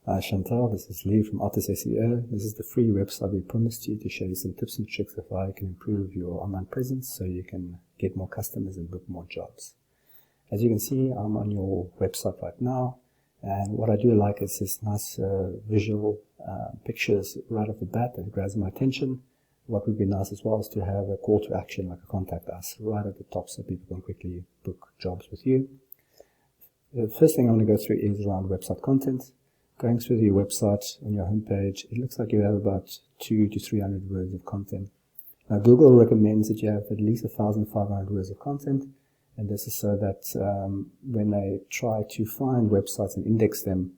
Chantal, this is Lee from Artis SEO. This is the free website we promised you to show you some tips and tricks of how you can improve your online presence so you can get more customers and book more jobs. As you can see, I'm on your website right now, and what I do like is this nice visual pictures right off the bat that grabs my attention. What would be nice as well is to have a call to action, like a contact us, right at the top so people can quickly book jobs with you. The first thing I'm going to go through is around website content. Going through your website on your homepage, it looks like you have about 200 to 300 words of content. Now, Google recommends that you have at least 1,500 words of content, and this is so that when they try to find websites and index them,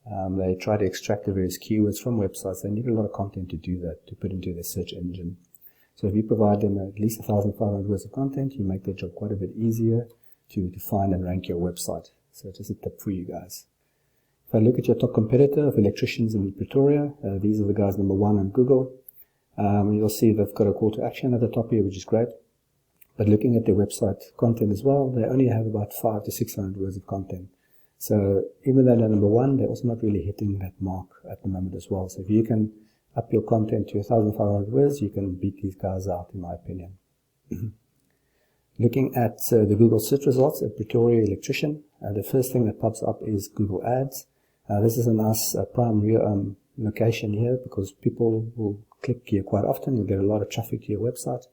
they try to extract the various keywords from websites. They need a lot of content to do that, to put into their search engine. So if you provide them at least 1,500 words of content, you make their job quite a bit easier to find and rank your website. So just a tip for you guys. If I look at your top competitor of Electricians in Pretoria, these are the guys number 1 on Google. You'll see they've got a call to action at the top here, which is great. But looking at their website content as well, they only have about 500 to 600 words of content. So even though they're number 1, they're also not really hitting that mark at the moment as well. So if you can up your content to 1,500 words, you can beat these guys out, in my opinion. Looking at the Google search results at Pretoria Electrician, the first thing that pops up is Google Ads. This is a nice primary location here because people will click here quite often. You'll get a lot of traffic to your website.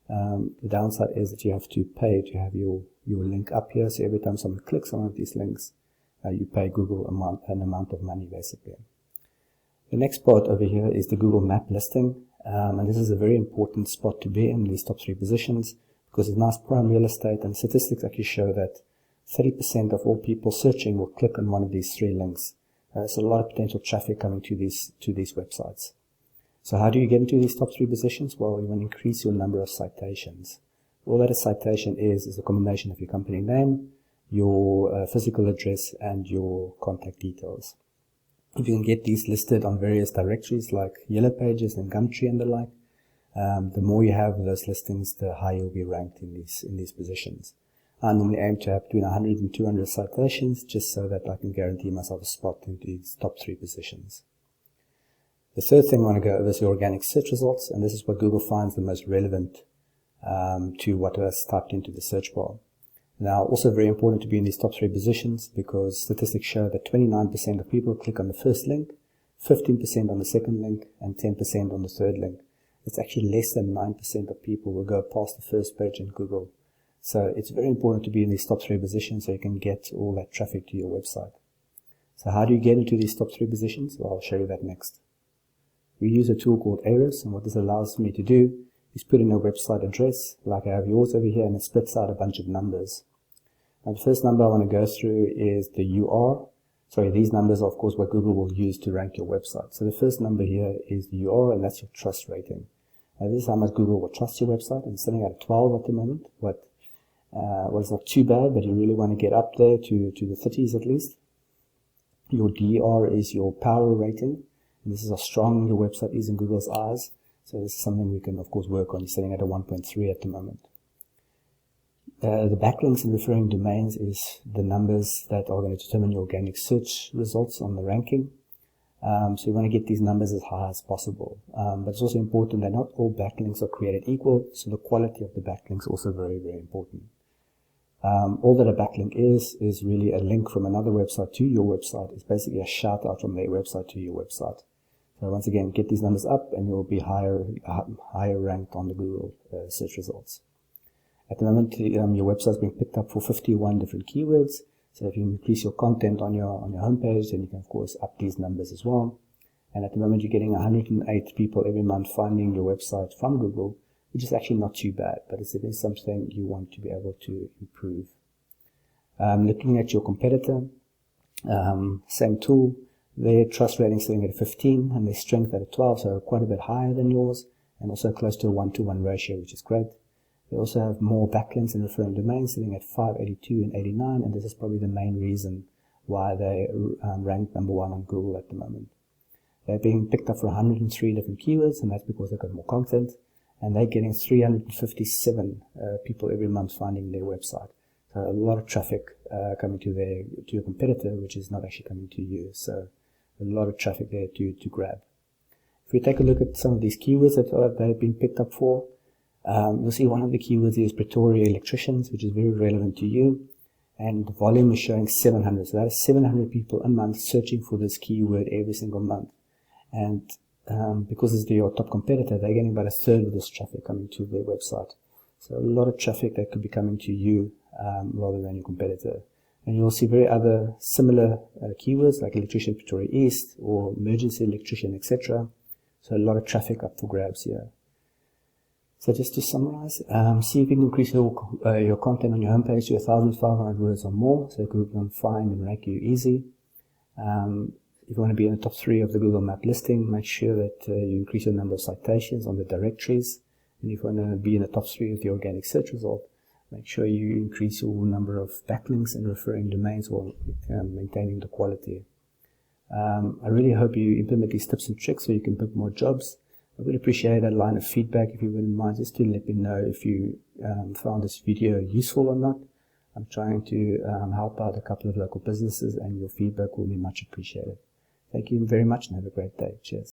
The downside is that you have to pay to have your link up here. So every time someone clicks on one of these links, you pay Google an amount of money basically. The next part over here is the Google Map listing. And this is a very important spot to be in these top 3 positions, because it's nice prime real estate, and statistics actually show that 30% of all people searching will click on one of these 3 links. So a lot of potential traffic coming to these websites. So how do you get into these top 3 positions? Well, you want to increase your number of citations. All that a citation is a combination of your company name, your physical address, and your contact details. If you can get these listed on various directories like Yellow Pages and Gumtree and the like, the more you have those listings, the higher you'll be ranked in these positions. I normally aim to have between 100 and 200 citations, just so that I can guarantee myself a spot in these top 3 positions. The third thing I want to go over is your organic search results, and this is what Google finds the most relevant to what was typed into the search bar. Now, also very important to be in these top 3 positions, because statistics show that 29% of people click on the first link, 15% on the second link, and 10% on the third link. It's actually less than 9% of people will go past the first page in Google. So it's very important to be in these top 3 positions so you can get all that traffic to your website. So how do you get into these top 3 positions? Well, I'll show you that next. We use a tool called Ahrefs, and what this allows me to do is put in a website address, like I have yours over here, and it spits out a bunch of numbers. Now, the first number I want to go through is the UR. Sorry, these numbers are of course what Google will use to rank your website. So the first number here is the UR, and that's your trust rating. Now, this is how much Google will trust your website, and it's sitting at 12 at the moment. Well, it's not too bad, but you really want to get up there to the 30s at least. Your DR is your power rating, and this is how strong your website is in Google's eyes. So this is something we can of course work on. You're sitting at a 1.3 at the moment. The backlinks and referring domains is the numbers that are going to determine your organic search results on the ranking. So you want to get these numbers as high as possible. But it's also important that not all backlinks are created equal, so the quality of the backlinks is also very, very important. All that a backlink is really a link from another website to your website. It's basically a shout out from their website to your website. So once again, get these numbers up and you'll be higher ranked on the Google search results. At the moment, your website is being picked up for 51 different keywords. So if you increase your content on your homepage, then you can of course up these numbers as well. And at the moment, you're getting 108 people every month finding your website from Google, which is actually not too bad, but it is something you want to be able to improve. Looking at your competitor, same tool, their trust rating sitting at 15 and their strength at a 12, so quite a bit higher than yours, and also close to a 1-to-1 ratio, which is great. They also have more backlinks and referring domains sitting at 582 and 89, and this is probably the main reason why they rank number 1 on Google at the moment. They're being picked up for 103 different keywords, and that's because they've got more content, and they're getting 357 people every month finding their website. So a lot of traffic coming to your competitor, which is not actually coming to you. So A lot of traffic there to grab. If we take a look at some of these keywords that have been picked up for, you'll see one of the keywords is Pretoria Electricians, which is very relevant to you. And the volume is showing 700. So that is 700 people a month searching for this keyword every single month. And because it's your top competitor, they're getting about a third of this traffic coming to their website. So a lot of traffic that could be coming to you rather than your competitor. And you'll see very other similar keywords like Electrician Pretoria East or Emergency Electrician, etc. So a lot of traffic up for grabs here. So just to summarize, see if you can increase your content on your homepage to 1,500 words or more, so Google can find and rank you easy. If you want to be in the top 3 of the Google Map listing, make sure that you increase your number of citations on the directories. And if you want to be in the top 3 of the organic search result, make sure you increase your number of backlinks and referring domains while maintaining the quality. I really hope you implement these tips and tricks so you can book more jobs. I would appreciate a line of feedback if you wouldn't mind, just to let me know if you found this video useful or not. I'm trying to help out a couple of local businesses, and your feedback will be much appreciated. Thank you very much and have a great day. Cheers.